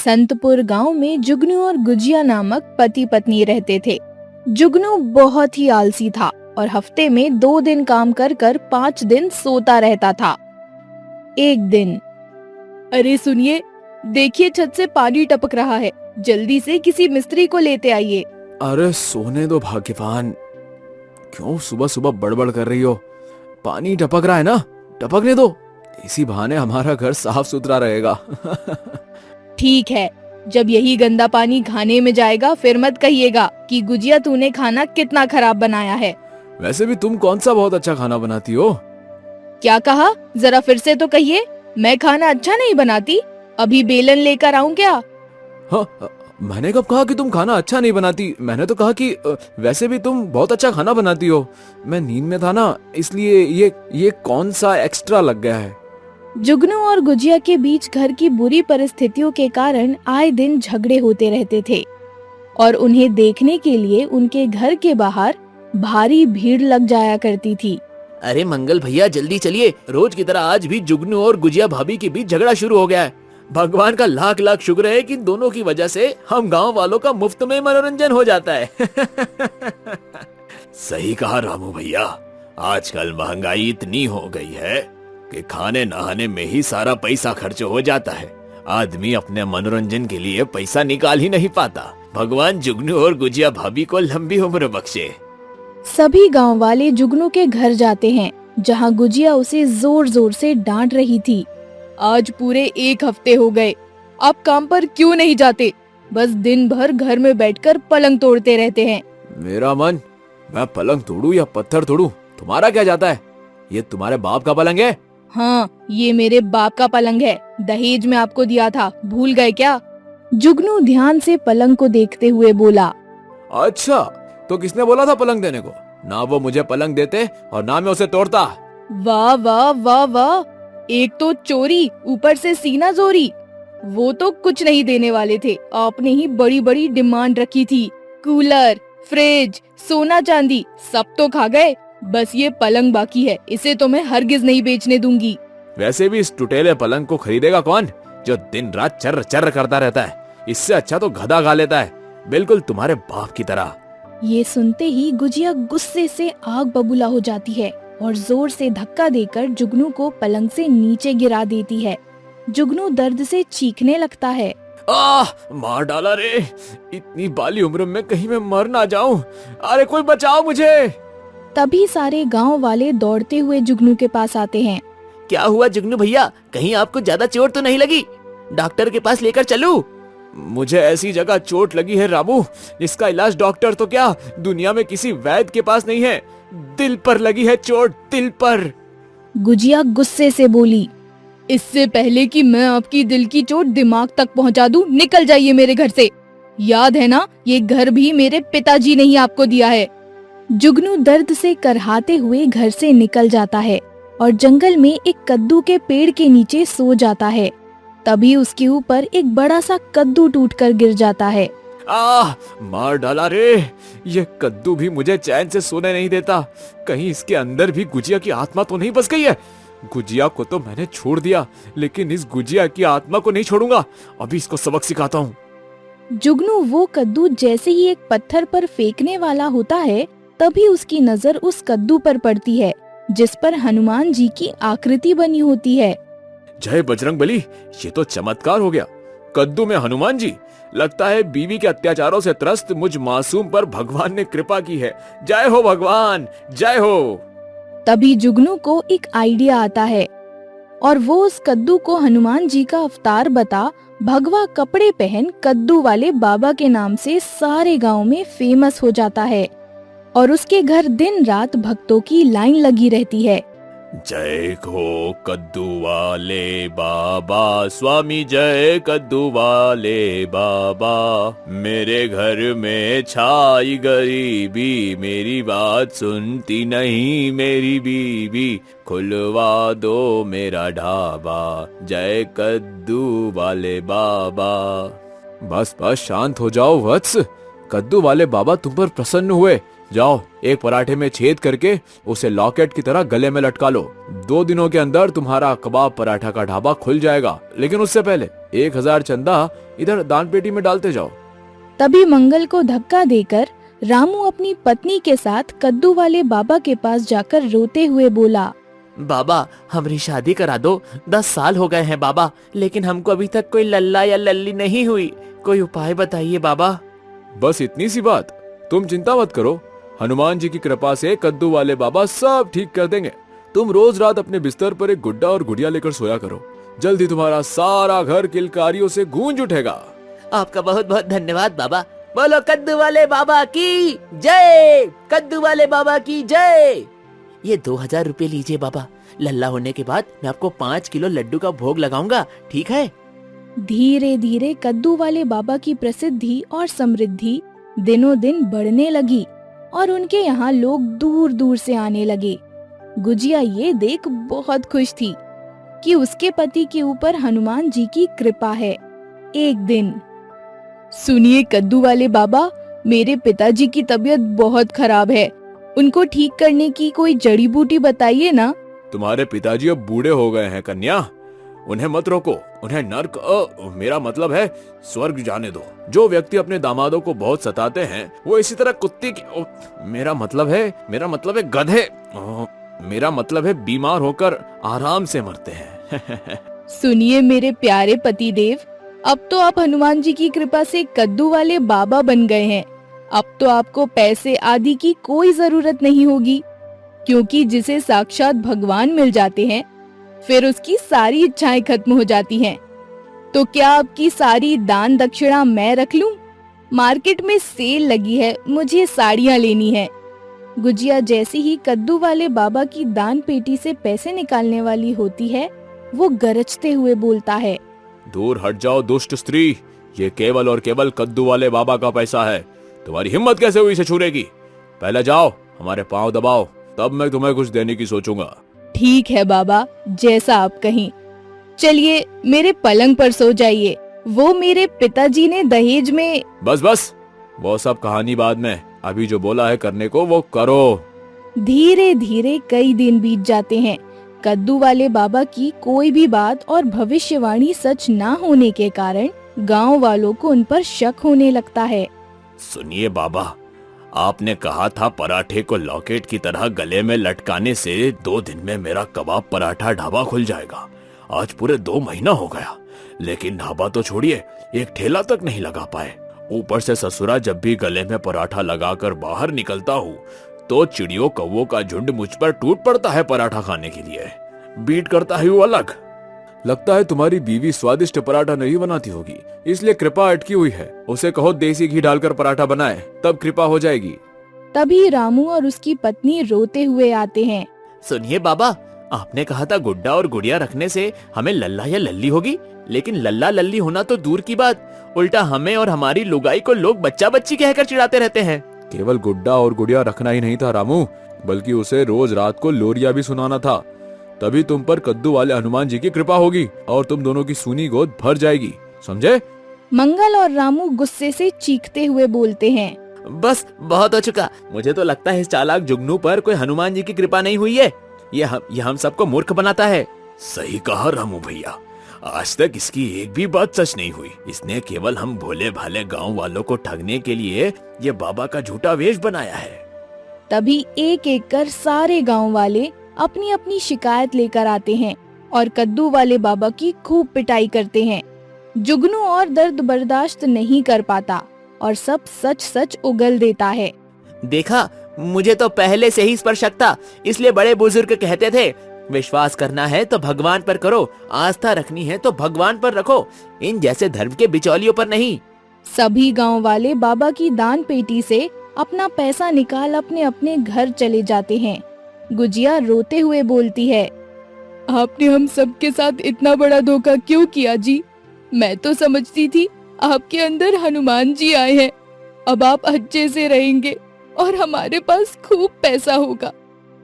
संतपुर गांव में जुगनू और गुजिया नामक पति पत्नी रहते थे। जुगनू बहुत ही आलसी था और हफ्ते में 2 दिन काम कर कर 5 दिन सोता रहता था। एक दिन, अरे सुनिए, देखिए छत से पानी टपक रहा है, जल्दी से किसी मिस्त्री को लेते आइए। अरे सोने दो भाग्यवान, क्यों सुबह सुबह बड़बड़ कर रही हो? पानी टपक रहा है ना, टपकने दो, इसी बहाने हमारा घर साफ सुथरा रहेगा। ठीक है, जब यही गंदा पानी खाने में जाएगा फिर मत कहिएगा कि गुजिया तूने खाना कितना खराब बनाया है। वैसे भी तुम कौन सा बहुत अच्छा खाना बनाती हो? क्या कहा? जरा फिर से तो कहिए। मैं खाना अच्छा नहीं बनाती? अभी बेलन लेकर आऊं क्या? हाँ, मैंने कब कहा कि तुम खाना अच्छा नहीं बनाती? मैंने तो कहा कि वैसे भी तुम बहुत अच्छा खाना बनाती हो। मैं नींद में था ना, इसलिए ये कौन सा एक्स्ट्रा लग गया है। जुगनू और गुजिया के बीच घर की बुरी परिस्थितियों के कारण आए दिन झगड़े होते रहते थे और उन्हें देखने के लिए उनके घर के बाहर भारी भीड़ लग जाया करती थी। अरे मंगल भैया, जल्दी चलिए, रोज की तरह आज भी जुगनू और गुजिया भाभी के बीच झगड़ा शुरू हो गया है। भगवान का लाख लाख शुक्र है कि दोनों की वजह से हम गांव वालों का मुफ्त में मनोरंजन हो जाता है। सही कहा रामू भैया, आजकल महंगाई इतनी हो गई है कि खाने नहाने में ही सारा पैसा खर्च हो जाता है। आदमी अपने मनोरंजन के लिए पैसा निकाल ही नहीं पाता। भगवान जुगनू और गुजिया भाभी को लंबी उम्र बख्शे। सभी गांव वाले जुगनू के घर जाते हैं, जहां गुजिया उसे जोर जोर से डांट रही थी। आज पूरे 1 हफ्ते हो गए, आप काम पर क्यों नहीं जाते? बस दिन भर घर में बैठकर पलंग तोड़ते रहते हैं। मेरा मन, मैं पलंग तोड़ू या पत्थर तोड़ू, तुम्हारा क्या जाता है? ये तुम्हारे बाप का पलंग है। हाँ, ये मेरे बाप का पलंग है, दहेज में आपको दिया था, भूल गए क्या? जुगनू ध्यान से पलंग को देखते हुए बोला। अच्छा, तो किसने बोला था पलंग देने को? ना वो मुझे पलंग देते और ना मैं उसे तोड़ता। वाह वाह वाह वाह, एक तो चोरी, ऊपर से सीना जोरी। वो तो कुछ नहीं देने वाले थे, आपने ही बड़ी बड़ी डिमांड रखी थी। कूलर, फ्रिज, सोना चांदी सब तो खा गए, बस ये पलंग बाकी है, इसे तो मैं हरगिज नहीं बेचने दूंगी। वैसे भी इस टुटेले पलंग को खरीदेगा कौन, जो दिन रात चर्र चर्र करता रहता है? इससे अच्छा तो गधा खा लेता है, बिल्कुल तुम्हारे बाप की तरह। ये सुनते ही गुजिया गुस्से से आग बबूला हो जाती है और जोर से धक्का देकर जुगनू को पलंग से नीचे गिरा देती है। जुगनू दर्द से चीखने लगता है। मार डाला रे, इतनी बाली उम्र में कहीं मैं मर ना जाऊं। अरे कोई बचाओ मुझे। तभी सारे गांव वाले दौड़ते हुए जुगनू के पास आते हैं। क्या हुआ जुगनू भैया, कहीं आपको ज्यादा चोट तो नहीं लगी? डॉक्टर के पास लेकर चलूं? मुझे ऐसी जगह चोट लगी है रामू, जिसका इलाज डॉक्टर तो क्या, दुनिया में किसी वैद्य के पास नहीं है। दिल पर लगी है चोट, दिल पर। गुजिया गुस्से से बोली, इससे पहले कि मैं आपकी दिल की चोट दिमाग तक पहुंचा दूं, निकल जाइए मेरे घर से। याद है ना, ये घर भी मेरे पिताजी ने ही आपको दिया है। जुगनू दर्द से करहाते हुए घर से निकल जाता है और जंगल में एक कद्दू के पेड़ के नीचे सो जाता है। तभी उसके ऊपर एक बड़ा सा कद्दू टूटकर गिर जाता है। मार डाला रे, ये कद्दू भी मुझे चैन से सोने नहीं देता। कहीं इसके अंदर भी गुजिया की आत्मा तो नहीं बस गई है? गुजिया को तो मैंने छोड़ दिया, लेकिन इस गुजिया की आत्मा को नहीं छोड़ूंगा। अभी इसको सबक सिखाता हूँ। जुगनू वो कद्दू जैसे ही एक पत्थर पर फेंकने वाला होता है, तभी उसकी नजर उस कद्दू पर पड़ती है, जिस पर हनुमान जी की आकृति बनी होती है। जय बजरंगबली, ये तो चमत्कार हो गया। कद्दू में हनुमान जी, लगता है बीवी के अत्याचारों से त्रस्त मुझ मासूम पर भगवान ने कृपा की है। जय हो भगवान, जय हो। तभी जुगनू को एक आइडिया आता है और वो उस कद्दू को हनुमान जी का अवतार बता भगवा कपड़े पहन कद्दू वाले बाबा के नाम से सारे गांव में फेमस हो जाता है और उसके घर दिन रात भक्तों की लाइन लगी रहती है। जय हो कद्दू वाले बाबा, स्वामी जय कद्दू वाले बाबा। मेरे घर में छाई गरीबी, मेरी बात सुनती नहीं मेरी बीवी। खुलवा दो मेरा ढाबा, जय कद्दू वाले बाबा। बस बस शांत हो जाओ वत्स, कद्दू वाले बाबा तुम पर प्रसन्न हुए, जाओ एक पराठे में छेद करके उसे लॉकेट की तरह गले में लटका लो। 2 दिनों के अंदर तुम्हारा कबाब पराठा का ढाबा खुल जाएगा, लेकिन उससे पहले 1000 चंदा इधर दान पेटी में डालते जाओ। तभी मंगल को धक्का देकर रामू अपनी पत्नी के साथ कद्दू वाले बाबा के पास जाकर रोते हुए बोला, बाबा हमारी शादी करा दो। 10 साल हो गए हैं बाबा, लेकिन हमको अभी तक कोई लल्ला या लल्ली नहीं हुई। कोई उपाय बताइए बाबा। बस इतनी सी बात, तुम चिंता मत करो, हनुमान जी की कृपा से कद्दू वाले बाबा सब ठीक कर देंगे। तुम रोज रात अपने बिस्तर पर एक गुड्डा और गुड़िया लेकर सोया करो, जल्दी तुम्हारा सारा घर किलकारियों से गूंज उठेगा। आपका बहुत बहुत धन्यवाद बाबा। बोलो कद्दू वाले बाबा की जय, कद्दू वाले बाबा की जय। ये 2000 रुपए लीजिए बाबा। लल्ला होने के बाद मैं आपको 5 किलो लड्डू का भोग लगाऊंगा, ठीक है? धीरे धीरे कद्दू वाले बाबा की प्रसिद्धि और समृद्धि दिनों दिन बढ़ने लगी और उनके यहाँ लोग दूर दूर से आने लगे। गुजिया ये देख बहुत खुश थी कि उसके पति के ऊपर हनुमान जी की कृपा है। एक दिन, सुनिए कद्दू वाले बाबा, मेरे पिताजी की तबीयत बहुत खराब है, उनको ठीक करने की कोई जड़ी बूटी बताइए ना। तुम्हारे पिताजी अब बूढ़े हो गए हैं कन्या, उन्हें मत रोको, उन्हें नर्क मेरा मतलब है स्वर्ग जाने दो। जो व्यक्ति अपने दामादों को बहुत सताते हैं वो इसी तरह कुत्ते की मेरा मतलब है गधे मेरा मतलब है बीमार होकर आराम से मरते हैं। सुनिए मेरे प्यारे पति देव, अब तो आप हनुमान जी की कृपा से कद्दू वाले बाबा बन गए हैं। अब तो आपको पैसे आदि की कोई जरूरत नहीं होगी, क्योंकि जिसे साक्षात भगवान मिल जाते हैं फिर उसकी सारी इच्छाएं खत्म हो जाती हैं। तो क्या आपकी सारी दान दक्षिणा मैं रख लूं? मार्केट में सेल लगी है, मुझे साड़ियां लेनी है। गुजिया जैसी ही कद्दू वाले बाबा की दान पेटी से पैसे निकालने वाली होती है, वो गरजते हुए बोलता है, दूर हट जाओ दुष्ट स्त्री, ये केवल और केवल कद्दू वाले बाबा का पैसा है। तुम्हारी हिम्मत कैसे हुई इसे छूने की? पहले जाओ हमारे पांव दबाओ, तब मैं तुम्हें कुछ देने की सोचूंगा। ठीक है बाबा, जैसा आप कहें। चलिए मेरे पलंग पर सो जाइए, वो मेरे पिताजी ने दहेज में। बस वो सब कहानी बाद में, अभी जो बोला है करने को वो करो। धीरे धीरे कई दिन बीत जाते हैं। कद्दू वाले बाबा की कोई भी बात और भविष्यवाणी सच ना होने के कारण गांव वालों को उन पर शक होने लगता है। सुनिए बाबा, आपने कहा था पराठे को लॉकेट की तरह गले में लटकाने से 2 दिन में मेरा कबाब पराठा ढाबा खुल जाएगा। आज पूरे 2 महीना हो गया, लेकिन ढाबा तो छोड़िए, एक ठेला तक नहीं लगा पाए। ऊपर से ससुरा जब भी गले में पराठा लगाकर बाहर निकलता हूँ तो चिड़ियों कौवों का झुंड मुझ पर टूट पड़ता है पराठा खाने के लिए। बीट करता है वो अलग। लगता है तुम्हारी बीवी स्वादिष्ट पराठा नहीं बनाती होगी, इसलिए कृपा अटकी हुई है। उसे कहो देसी घी डालकर पराठा बनाए, तब कृपा हो जाएगी। तभी रामू और उसकी पत्नी रोते हुए आते हैं। सुनिए बाबा, आपने कहा था गुड्डा और गुड़िया रखने से हमें लल्ला या लल्ली होगी, लेकिन लल्ला लल्ली होना तो दूर की बात, उल्टा हमें और हमारी लुगाई को लोग बच्चा बच्ची कहकर चिढ़ाते रहते हैं। केवल गुड्डा और गुड़िया रखना ही नहीं था रामू, बल्कि उसे रोज रात को लोरिया भी सुनाना था। तभी तुम पर कद्दू वाले हनुमान जी की कृपा होगी और तुम दोनों की सूनी गोद भर जाएगी, समझे? मंगल और रामू गुस्से से चीखते हुए बोलते हैं, बस बहुत हो चुका। मुझे तो लगता है इस चालाक जुगनू पर कोई हनुमान जी की कृपा नहीं हुई है। ये हम सबको मूर्ख बनाता है। सही कहा रामू भैया, आज तक इसकी एक भी बात सच नहीं हुई। इसने केवल हम भोले भाले गांव वालों को ठगने के लिए ये बाबा का झूठा वेश बनाया है। तभी एक एक कर सारे गांव वाले अपनी अपनी शिकायत लेकर आते हैं और कद्दू वाले बाबा की खूब पिटाई करते हैं। जुगनू और दर्द बर्दाश्त नहीं कर पाता और सब सच सच उगल देता है। देखा, मुझे तो पहले से ही इस पर शक था, इसलिए बड़े बुजुर्ग कहते थे विश्वास करना है तो भगवान पर करो, आस्था रखनी है तो भगवान पर रखो, इन जैसे धर्म के बिचौलियों पर नहीं। सभी गांव वाले बाबा की दान पेटी से अपना पैसा निकाल अपने अपने घर चले जाते हैं। गुजिया रोते हुए बोलती है, आपने हम सबके साथ इतना बड़ा धोखा क्यों किया जी? मैं तो समझती थी आपके अंदर हनुमान जी आए हैं, अब आप अच्छे से रहेंगे और हमारे पास खूब पैसा होगा,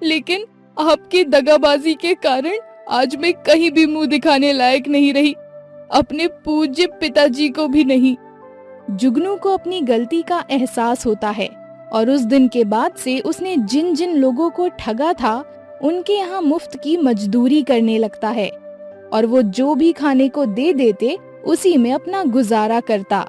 लेकिन आपकी दगाबाजी के कारण आज मैं कहीं भी मुंह दिखाने लायक नहीं रही, अपने पूज्य पिताजी को भी नहीं। जुगनू को अपनी गलती का एहसास होता है और उस दिन के बाद से उसने जिन जिन लोगों को ठगा था उनके यहाँ मुफ्त की मजदूरी करने लगता है और वो जो भी खाने को दे देते उसी में अपना गुजारा करता।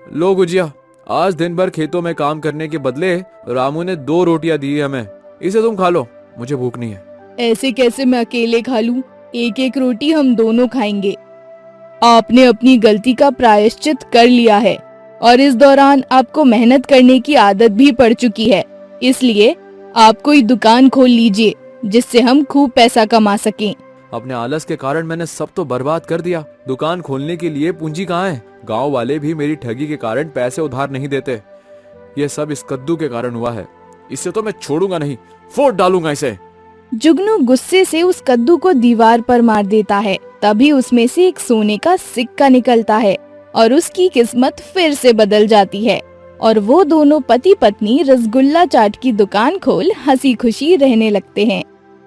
लो गुजिया, आज दिन भर खेतों में काम करने के बदले रामू ने 2 रोटियां दी है हमें, इसे तुम खा लो, मुझे भूख नहीं है। ऐसे कैसे मैं अकेले खा लूं? एक एक रोटी हम दोनों खाएंगे। आपने अपनी गलती का प्रायश्चित कर लिया है और इस दौरान आपको मेहनत करने की आदत भी पड़ चुकी है, इसलिए आप कोई दुकान खोल लीजिए जिससे हम खूब पैसा कमा सकें। अपने आलस के कारण मैंने सब तो बर्बाद कर दिया। दुकान खोलने के लिए पूंजी कहाँ है? गांव वाले भी मेरी ठगी के कारण पैसे उधार नहीं देते। ये सब इस कद्दू के कारण हुआ है। इसे तो मैं छोड़ूंगा नहीं, फोड़ डालूंगा इसे। जुगनू गुस्से से उस कद्दू को दीवार पर मार देता है। तभी उसमें से एक सोने का सिक्का निकलता है और उसकी किस्मत फिर से बदल जाती है और वो दोनों पति पत्नी रसगुल्ला चाट की दुकान खोल हंसी खुशी रहने लगते हैं।